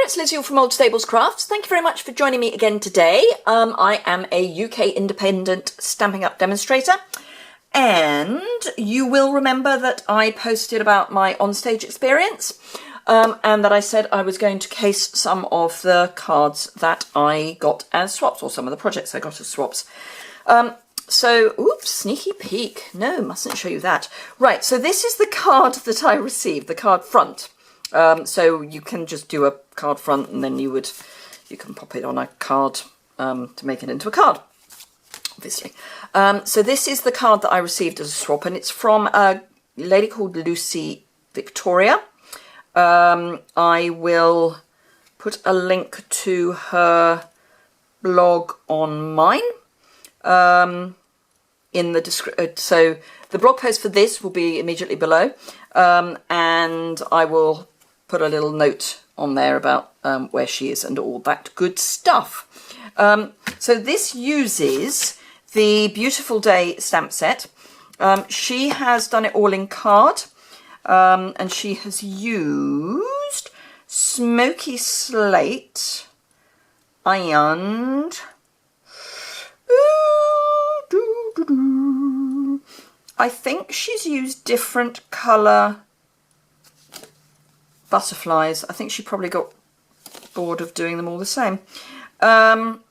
it's Liz Yuille from Old Stables Crafts. Thank you very much for joining me again today. I am a UK independent Stampin' Up demonstrator, and you will remember that I posted about my onstage experience and that I said I was going to case some of the cards that I got as swaps, or some of the projects I got as swaps. So, oops, sneaky peek. No, mustn't show you that. Right, so this is the card that I received, the card front. So you can just do a card front, and then you can pop it on a card to make it into a card, obviously. So this is the card that I received as a swap, and it's from a lady called Lucy Victoria. I will put a link to her blog on mine in the description. So the blog post for this will be immediately below, and I will put a little note on there about where she is and all that good stuff. So this uses the Beautiful Day stamp set. She has done it all in card, and she has used Smoky Slate and I think she's used different colour butterflies. I think she probably got bored of doing them all the same, because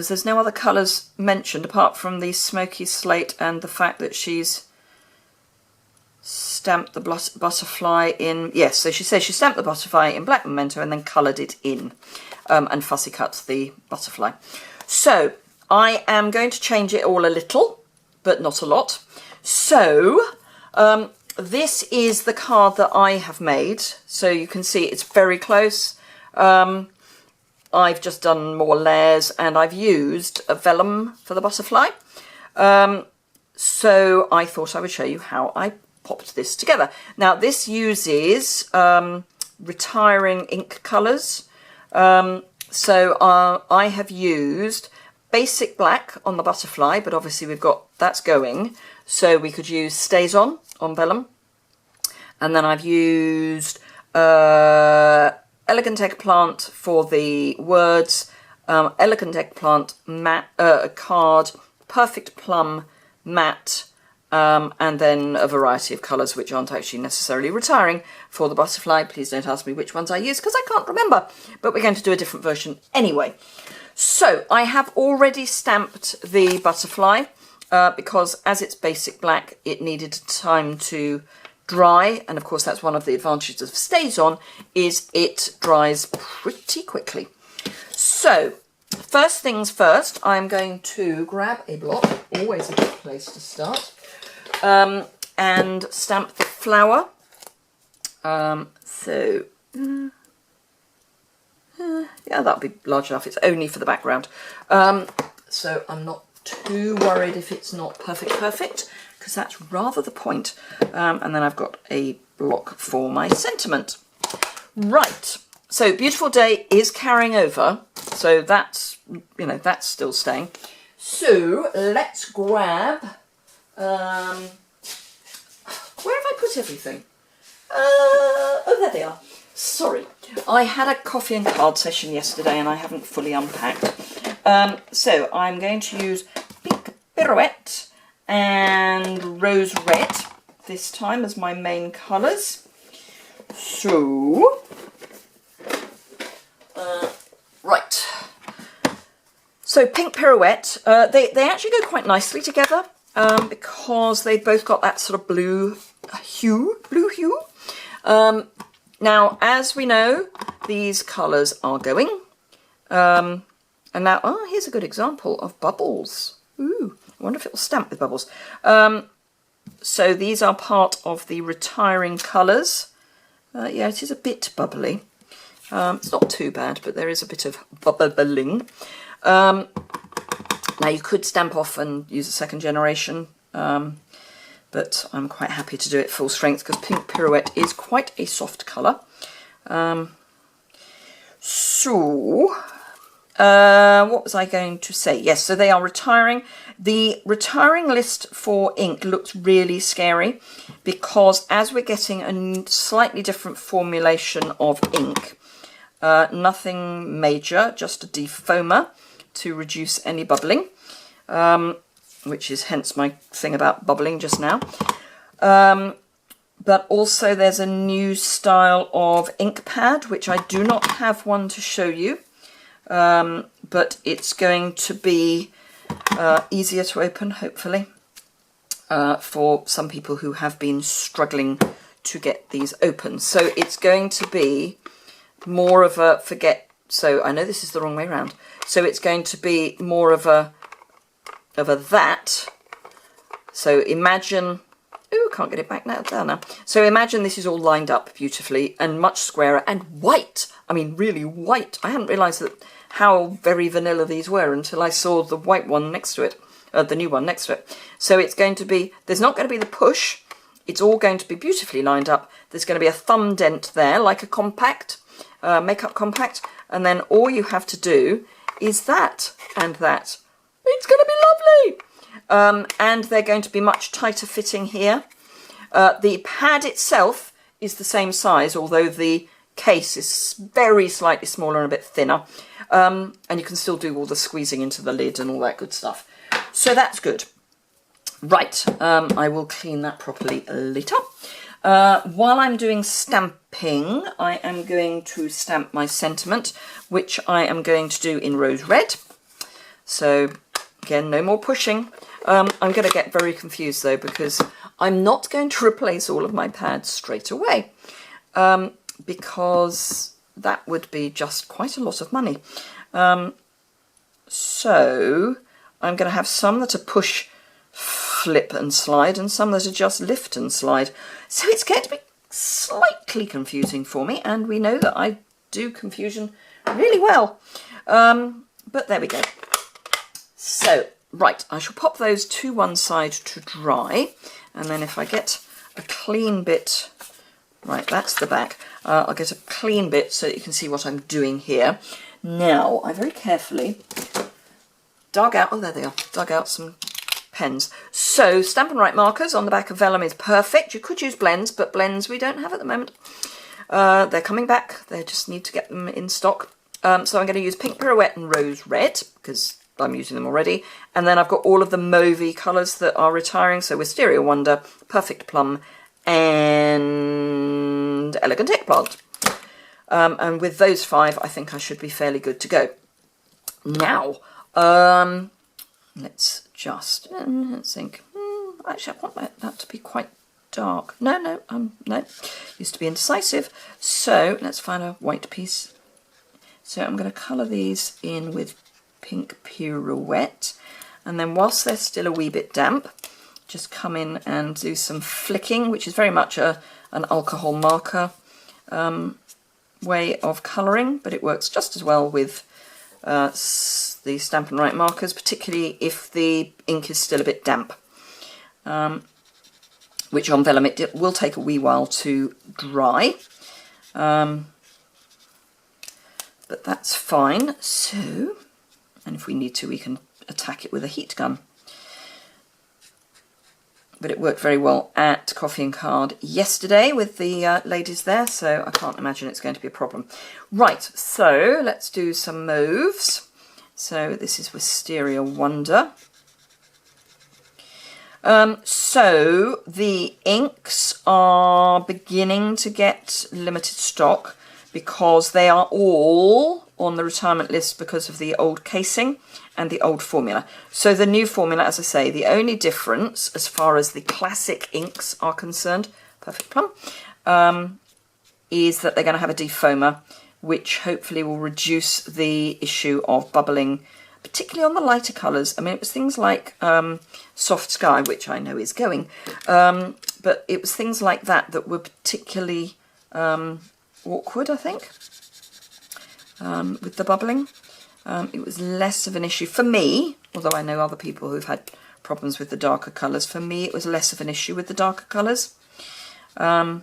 there's no other colours mentioned apart from the Smoky Slate and the fact that she's stamped the butterfly in, yes, so she says she stamped the butterfly in black memento and then coloured it in, and fussy cut the butterfly. So I am going to change it all a little, but not a lot. So this is the card that I have made. So you can see it's very close. I've just done more layers, and I've used a vellum for the butterfly. So I thought I would show you how I popped this together. Now this uses retiring ink colours. So I have used basic black on the butterfly, but obviously that's going, so we could use Stays On vellum. And then I've used Elegant Eggplant for the words, Elegant Eggplant matte card, Perfect Plum matte, and then a variety of colours which aren't actually necessarily retiring for the butterfly. Please don't ask me which ones I use because I can't remember, but we're going to do a different version anyway. So I have already stamped the butterfly because as it's basic black, it needed time to dry, and of course that's one of the advantages of Stays On, is it dries pretty quickly. So first things first, I'm going to grab a block, always a good place to start, and stamp the flower. Yeah, that'll be large enough. It's only for the background. So I'm not too worried if it's not perfect, because that's rather the point. And then I've got a block for my sentiment. Right, so Beautiful Day is carrying over. So that's, that's still staying. So let's grab, where have I put everything? Oh, there they are. Sorry, I had a coffee and card session yesterday and I haven't fully unpacked. So I'm going to use Pink Pirouette and Rose Red this time as my main colours. So, right. So Pink Pirouette, they actually go quite nicely together because they've both got that sort of blue hue. Now, as we know, these colours are going. And now, here's a good example of bubbles. Ooh, I wonder if it will stamp with bubbles. So these are part of the retiring colours. Yeah, it is a bit bubbly. It's not too bad, but there is a bit of bubbling. Now, you could stamp off and use a second generation, but I'm quite happy to do it full strength because Pink Pirouette is quite a soft colour. What was I going to say? Yes, so they are retiring. The retiring list for ink looks really scary because as we're getting a slightly different formulation of ink, Nothing major, just a defoamer to reduce any bubbling, which is hence my thing about bubbling just now. But also there's a new style of ink pad, which I do not have one to show you, but it's going to be easier to open, hopefully, for some people who have been struggling to get these open. So it's going to be more of a so I know this is the wrong way around. So it's going to be more of a that. So imagine, ooh, can't get it back now, there now. So imagine this is all lined up beautifully and much squarer and white. I mean, really white. I hadn't realised that how very vanilla these were until I saw the white one next to it, the new one next to it. So it's going to be, there's not going to be the push. It's all going to be beautifully lined up. There's going to be a thumb dent there, like a compact, makeup compact. And then all you have to do is that and that. It's going to be lovely. And they're going to be much tighter fitting here. The pad itself is the same size, although the case is very slightly smaller and a bit thinner. And you can still do all the squeezing into the lid and all that good stuff. So that's good. Right, I will clean that properly later. While I'm doing stamping, I am going to stamp my sentiment, which I am going to do in rose red. So again, no more pushing. I'm going to get very confused though, because I'm not going to replace all of my pads straight away, because that would be just quite a lot of money. So I'm going to have some that are push, flip and slide, and some that are just lift and slide. So it's going to be slightly confusing for me, and we know that I do confusion really well. But there we go. So, right, I shall pop those to one side to dry, and then if I get a clean bit, right, that's the back, I'll get a clean bit so that you can see what I'm doing here. Now, I very carefully dug out, oh there they are, dug out some pens. So Stampin' Up markers on the back of vellum is perfect. You could use blends, but blends we don't have at the moment. They're coming back. They just need to get them in stock. So I'm going to use Pink Pirouette and Rose Red because I'm using them already. And then I've got all of the mauvey colours that are retiring. So Wisteria Wonder, Perfect Plum and Elegant Eggplant. And with those 5, I think I should be fairly good to go. Now, let's just think. Actually, I want that to be quite dark. No, used to be indecisive. So let's find a white piece. So I'm going to colour these in with Pink Pirouette, and then whilst they're still a wee bit damp, just come in and do some flicking, which is very much an alcohol marker way of colouring, but it works just as well with the Stampin' Up markers, particularly if the ink is still a bit damp, which on vellum it will take a wee while to dry, but that's fine. So, and if we need to, we can attack it with a heat gun. But it worked very well at Coffee and Card yesterday with the ladies there, so I can't imagine it's going to be a problem. Right, so let's do some mauves. So this is Wisteria Wonder. So the inks are beginning to get limited stock because they are all on the retirement list because of the old casing and the old formula. So the new formula, as I say, the only difference as far as the classic inks are concerned, Perfect Plum, is that they're going to have a defoamer, which hopefully will reduce the issue of bubbling, particularly on the lighter colours. I mean, it was things like Soft Sky, which I know is going, but it was things like that that were particularly awkward, I think, with the bubbling. It was less of an issue for me, although I know other people who've had problems with the darker colours. For me, it was less of an issue with the darker colours. But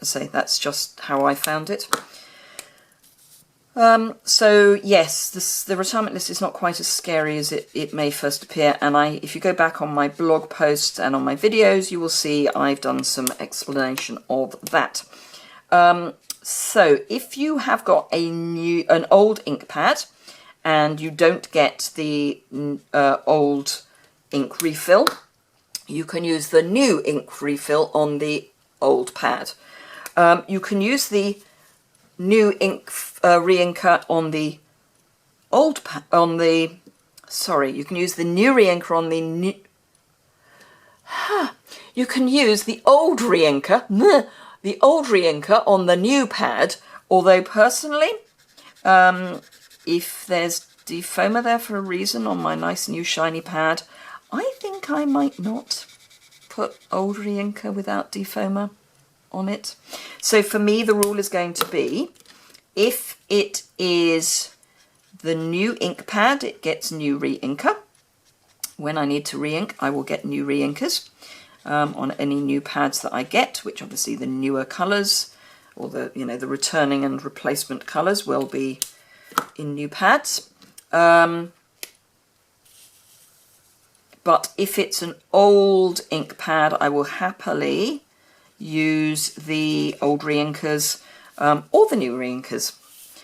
as I say, that's just how I found it. So yes, the retirement list is not quite as scary as it may first appear. And if you go back on my blog posts and on my videos, you will see I've done some explanation of that. So if you have got an old ink pad and you don't get the old ink refill, you can use the new ink refill on the old pad. You can use the new ink re-inker on the old you can use the new re-inker on the new... You can use the old re-inker, on the new pad, although personally, if there's defoamer there for a reason on my nice new shiny pad, I think I might not put old re-inker without defoamer on it. So for me, the rule is going to be, if it is the new ink pad, it gets new re-inker. When I need to re-ink, I will get new re-inkers on any new pads that I get, which obviously the newer colours, or the the returning and replacement colours, will be in new pads. But if it's an old ink pad, I will happily use the old re-inkers or the new re-inkers.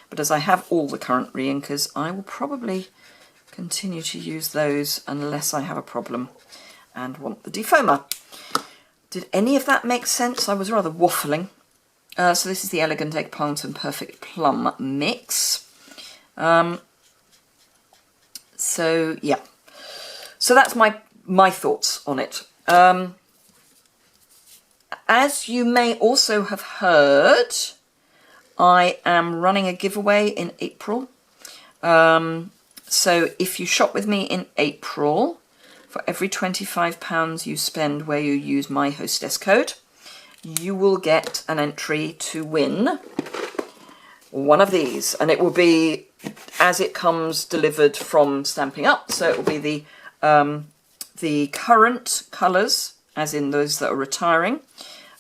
But as I have all the current re-inkers, I will probably continue to use those unless I have a problem and want the defoamer. Did any of that make sense? I was rather waffling. So this is the Elegant Eggplant and Perfect Plum mix. So yeah, so that's my thoughts on it. As you may also have heard, I am running a giveaway in April. So if you shop with me in April, for every £25 you spend where you use my hostess code, you will get an entry to win one of these. And it will be as it comes delivered from Stampin' Up. So it will be the current colours, as in those that are retiring.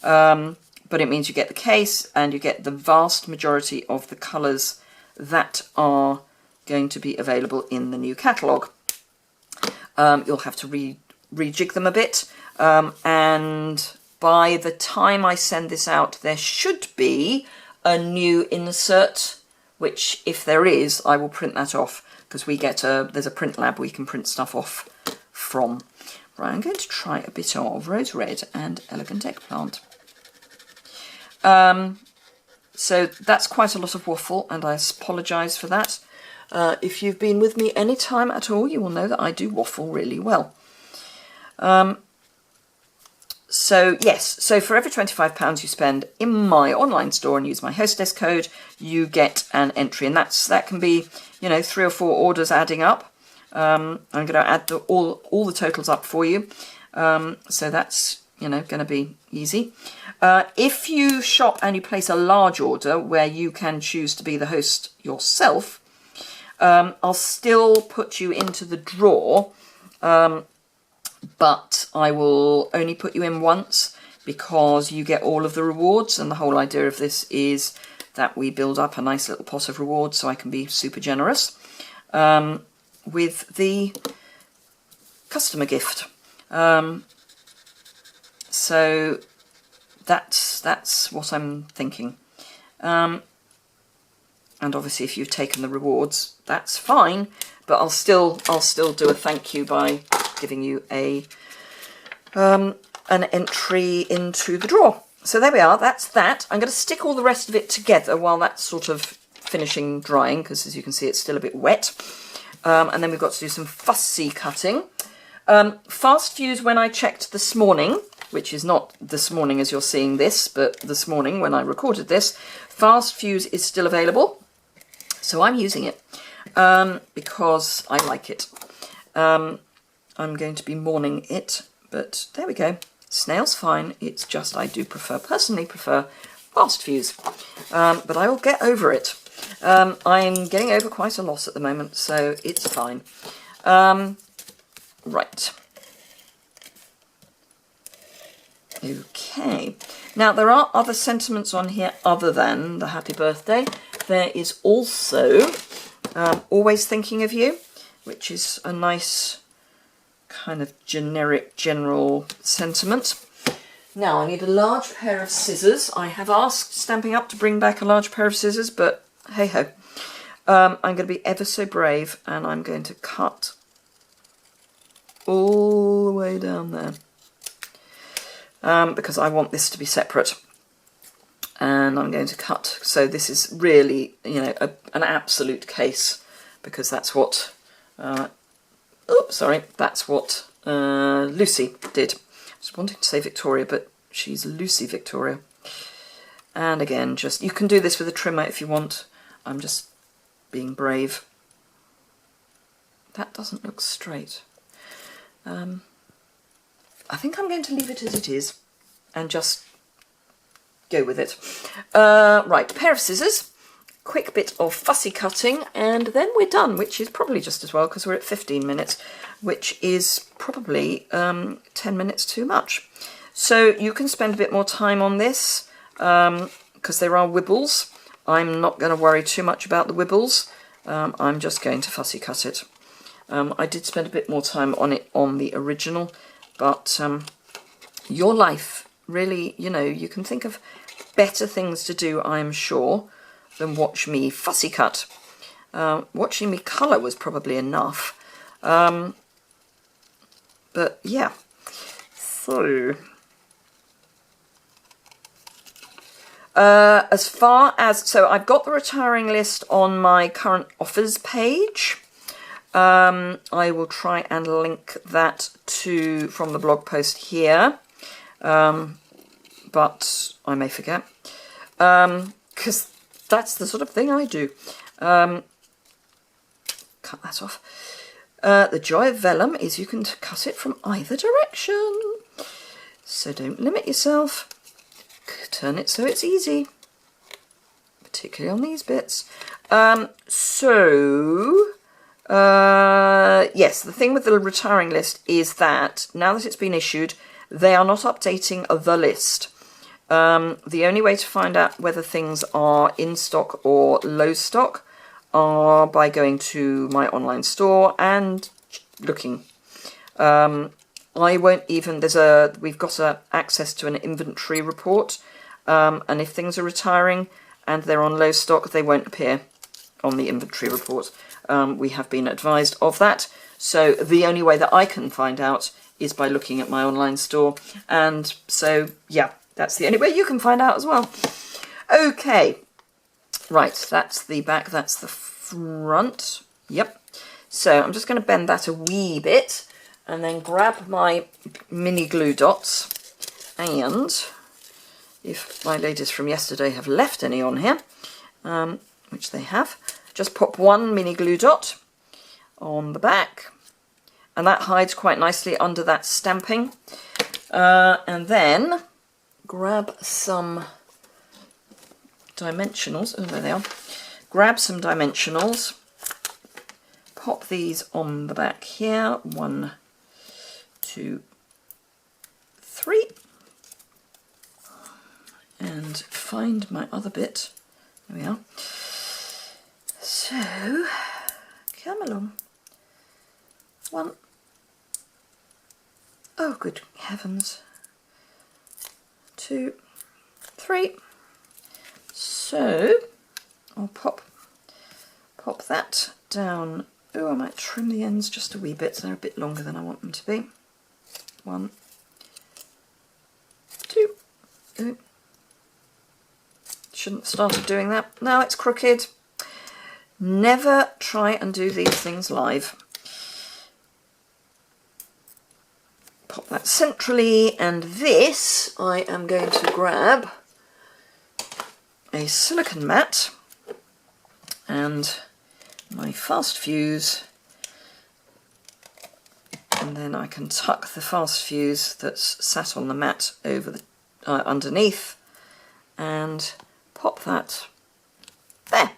But it means you get the case and you get the vast majority of the colours that are going to be available in the new catalogue. You'll have to rejig them a bit, and by the time I send this out, there should be a new insert, which if there is, I will print that off, because we get there's a print lab we can print stuff off from. Right, I'm going to try a bit of Rose Red and Elegant Eggplant. So that's quite a lot of waffle, and I apologise for that. If you've been with me any time at all, you will know that I do waffle really well. So yes, so for every £25 you spend in my online store and use my hostess code, you get an entry, and that can be 3 or 4 orders adding up. I'm going to add all the totals up for you, so that's going to be easy. If you shop and you place a large order where you can choose to be the host yourself, I'll still put you into the draw, but I will only put you in once, because you get all of the rewards, and the whole idea of this is that we build up a nice little pot of rewards so I can be super generous with the customer gift. So that's what I'm thinking. And obviously if you've taken the rewards, that's fine, but I'll still do a thank you by giving you an entry into the draw. So there we are, that's that. I'm going to stick all the rest of it together while that's sort of finishing drying, because as you can see it's still a bit wet. And then we've got to do some fussy cutting. Fast fuse, when I checked this morning, which is not this morning as you're seeing this, but this morning when I recorded this, fast fuse is still available. So I'm using it because I like it. I'm going to be mourning it, but there we go. Snail's fine. It's just I do personally prefer fast fuse. But I will get over it. I'm getting over quite a lot at the moment, so it's fine. Right. Okay. Now, there are other sentiments on here other than the happy birthday. There is also always thinking of you, which is a nice kind of generic, general sentiment. Now I need a large pair of scissors. I have asked Stampin' Up to bring back a large pair of scissors, but hey ho. I'm going to be ever so brave, and I'm going to cut all the way down there. Because I want this to be separate. And I'm going to cut. So this is really, you know, an absolute case, because that's what, that's what Lucy did. I was wanting to say Victoria, but she's Lucy Victoria. And again, just, you can do this with a trimmer if you want. I'm just being brave. That doesn't look straight. I think I'm going to leave it as it is and just go with it. Right, pair of scissors, quick bit of fussy cutting, and then we're done, which is probably just as well because we're at 15 minutes, which is probably 10 minutes too much. So you can spend a bit more time on this because there are wibbles. I'm not going to worry too much about the wibbles. I'm just going to fussy cut it. I did spend a bit more time on it on the original, but your life, really, you know, you can think of better things to do, I'm sure, than watch me fussy cut. Watching me colour was probably enough. But yeah, so as far as, so I've got the retiring list on my current offers page. I will try and link that to from the blog post here, but I may forget, because that's the sort of thing I do. Cut that off. The joy of vellum is you can cut it from either direction, so don't limit yourself. Turn it so it's easy, particularly on these bits. Yes, the thing with the retiring list is that now that it's been issued, they are not updating the list. The only way to find out whether things are in stock or low stock are by going to my online store and looking. I won't even, we've got access to an inventory report, and if things are retiring and they're on low stock, they won't appear on the inventory report. We have been advised of that, so the only way that I can find out is by looking at my online store, and so yeah, that's the only way you can find out as well. Okay, right, that's the back, that's the front, yep. So I'm just going to bend that a wee bit and then grab my mini glue dots, and if my ladies from yesterday have left any on here, which they have, just pop one mini glue dot on the back, and that hides quite nicely under that stamping. And then grab some dimensionals. Oh, there they are. Grab some dimensionals. Pop these on the back here. 1, 2, 3. And find my other bit. There we are. So, come along. 1. Oh, good heavens. 2, 3. So, I'll pop that down. Oh, I might trim the ends just a wee bit so they're a bit longer than I want them to be. 1, 2. Oh. Shouldn't have started doing that. Now it's crooked. Never try and do these things live. Pop that centrally, and this I am going to grab a silicone mat and my fast fuse, and then I can tuck the fast fuse that's sat on the mat over the underneath and pop that there.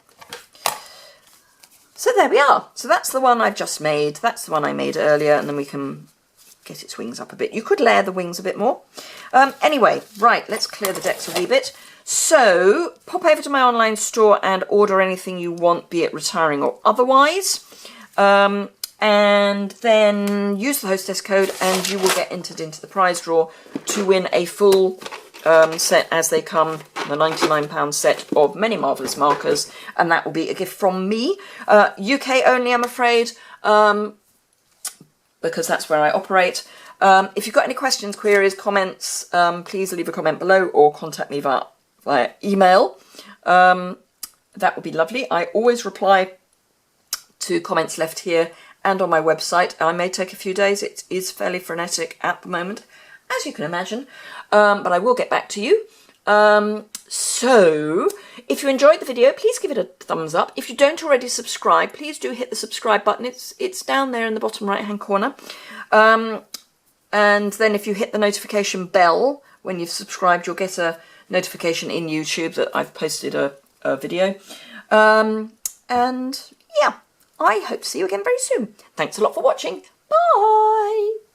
So there we are. So that's the one I've just made. That's the one I made earlier, and then we can get its wings up a bit. You could layer the wings a bit more. Anyway, right, let's clear the decks a wee bit. So pop over to my online store and order anything you want, be it retiring or otherwise. and then use the hostess code and you will get entered into the prize draw to win a full set as they come, the £99 set of Many Marvellous Markers, and that will be a gift from me. UK only, I'm afraid, because that's where I operate. If you've got any questions, queries, comments, please leave a comment below or contact me via email. That would be lovely. I always reply to comments left here and on my website. I may take a few days. It is fairly frenetic at the moment, as you can imagine, but I will get back to you. So if you enjoyed the video, please give it a thumbs up. If you don't already subscribe, please do hit the subscribe button. It's down there in the bottom right hand corner. And then if you hit the notification bell when you've subscribed, you'll get a notification in YouTube that I've posted a video. And yeah, I hope to see you again very soon. Thanks a lot for watching. Bye!